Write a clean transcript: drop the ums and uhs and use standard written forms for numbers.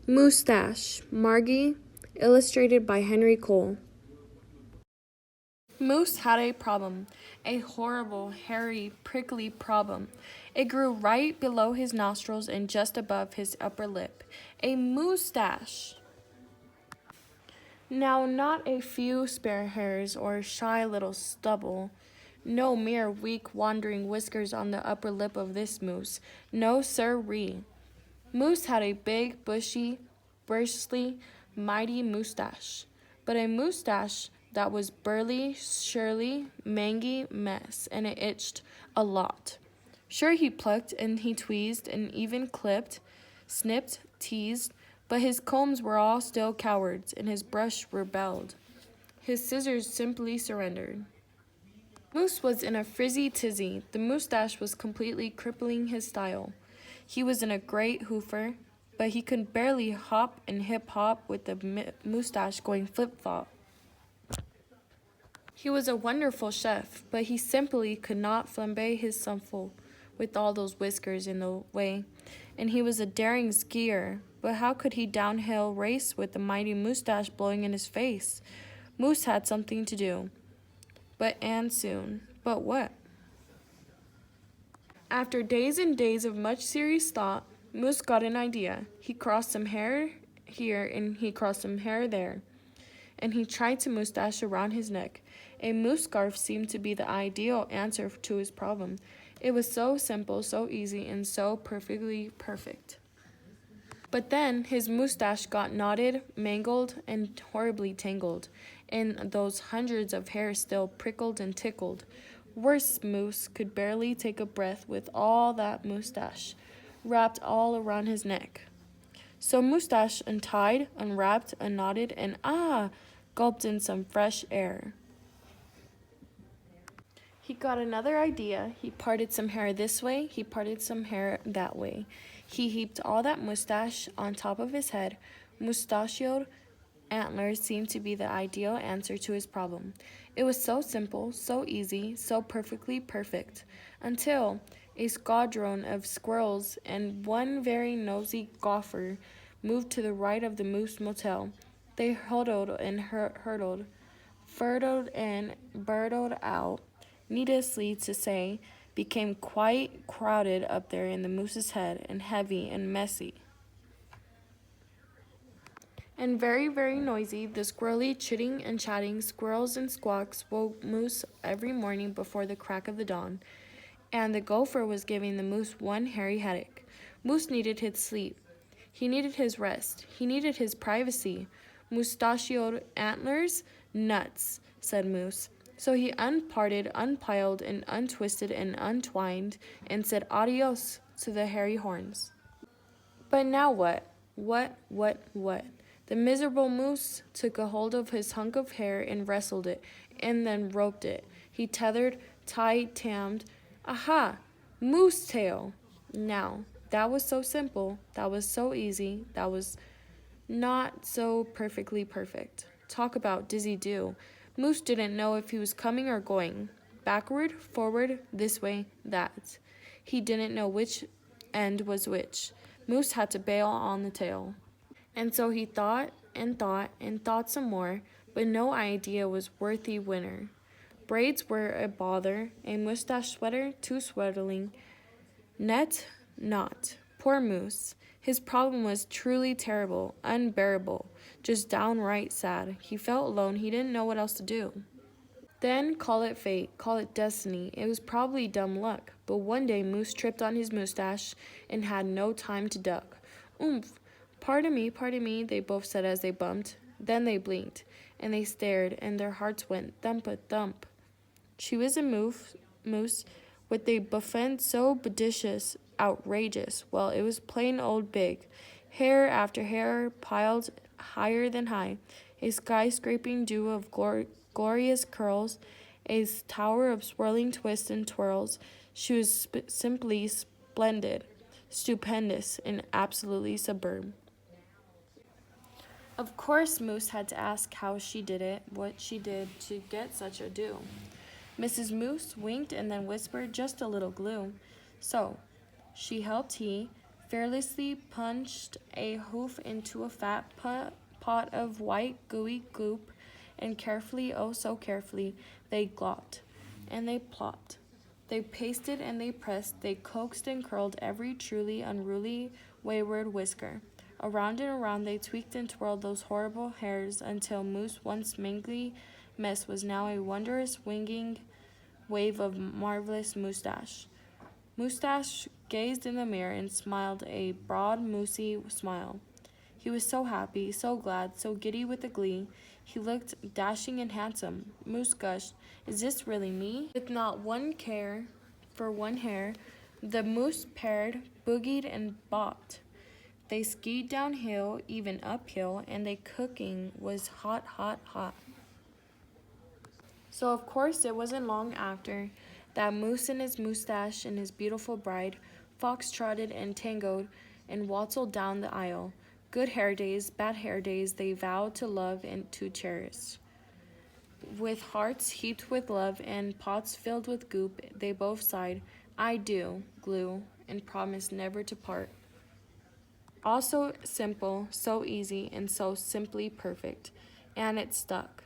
Moosetache, Margie, illustrated by Henry Cole. Moose had a problem, a horrible, hairy, prickly problem. It grew right below his nostrils and just above his upper lip. A moustache. Now, not a few spare hairs or shy little stubble. No mere weak, wandering whiskers on the upper lip of this moose. No, sir-ree. Moose had a big, bushy, bristly, mighty moustache, but a moustache that was burly, surly, mangy mess, and it itched a lot. Sure, he plucked and he tweezed and even clipped, snipped, teased, but his combs were all still cowards, and his brush rebelled. His scissors simply surrendered. Moose was in a frizzy tizzy. The moustache was completely crippling his style. He was in a great hoofer, but he could barely hop and hip-hop with the moustache going flip-flop. He was a wonderful chef, but he simply could not flambe his souffle with all those whiskers in the way. And he was a daring skier, but how could he downhill race with the mighty moustache blowing in his face? Moose had something to do. And soon. But what? After days and days of much serious thought, Moose got an idea. He crossed some hair here and he crossed some hair there, and he tried to moustache around his neck. A moose scarf seemed to be the ideal answer to his problem. It was so simple, so easy, and so perfectly perfect. But then his moustache got knotted, mangled, and horribly tangled, and those hundreds of hairs still prickled and tickled. Worse, Moose could barely take a breath with all that moustache wrapped all around his neck. So Moustache untied, unwrapped, unknotted, and gulped in some fresh air. He got another idea. He parted some hair this way, he parted some hair that way. He heaped all that moustache on top of his head. Mustachioed antlers seemed to be the ideal answer to his problem. It was so simple, so easy, so perfectly perfect, until a squadron of squirrels and one very nosy gopher moved to the right of the Moose Motel. They huddled and hurtled, furtled and birdled out, needlessly to say, became quite crowded up there in the moose's head, and heavy and messy. And very, very noisy, the squirrely chitting and chatting squirrels and squawks woke Moose every morning before the crack of the dawn, and the gopher was giving the moose one hairy headache. Moose needed his sleep. He needed his rest. He needed his privacy. Mustachioed antlers? Nuts, said Moose. So he unparted, unpiled, and untwisted and untwined, and said adios to the hairy horns. But now what? What? The miserable moose took a hold of his hunk of hair and wrestled it, and then roped it. He tethered, tied, tammed. Aha! Moose tail! Now, that was so simple, that was so easy, that was not so perfectly perfect. Talk about dizzy-do. Moose didn't know if he was coming or going. Backward, forward, this way, that. He didn't know which end was which. Moose had to bail on the tail. And so he thought and thought and thought some more, but no idea was worthy winner. Braids were a bother, a mustache sweater too sweaterling. Net, not. Poor Moose. His problem was truly terrible, unbearable, just downright sad. He felt alone. He didn't know what else to do. Then call it fate, call it destiny. It was probably dumb luck, but one day Moose tripped on his moustache and had no time to duck. Oomph! Pardon me, they both said as they bumped. Then they blinked, and they stared, and their hearts went thump-a-thump. She was a moose with a buffet so bodacious, outrageous. Well, it was plain old big. Hair after hair piled higher than high. A skyscraping dew of glorious curls. A tower of swirling twists and twirls. She was simply splendid, stupendous, and absolutely superb. Of course, Moose had to ask how she did it, what she did to get such a do. Mrs. Moose winked and then whispered just a little glue. So, she helped he, fearlessly punched a hoof into a fat pot of white gooey goop, and carefully, oh so carefully, they glopped, and they plopped. They pasted and they pressed, they coaxed and curled every truly unruly wayward whisker. Around and around they tweaked and twirled those horrible hairs until Moose, once mangly mess, was now a wondrous winging wave of marvelous Moosetache. Moosetache gazed in the mirror and smiled a broad, moosey smile. He was so happy, so glad, so giddy with the glee. He looked dashing and handsome. Moose gushed, "Is this really me?" With not one care for one hair, the moose paired, boogied, and bopped. They skied downhill, even uphill, and the cooking was hot, hot, hot. So, of course, it wasn't long after that Moose and his Moosetache and his beautiful bride fox-trotted and tangoed and waltzed down the aisle. Good hair days, bad hair days, they vowed to love and to cherish. With hearts heaped with love and pots filled with goop, they both sighed, "I do," glue, and promised never to part. All so simple, so easy, and so simply perfect. And it stuck.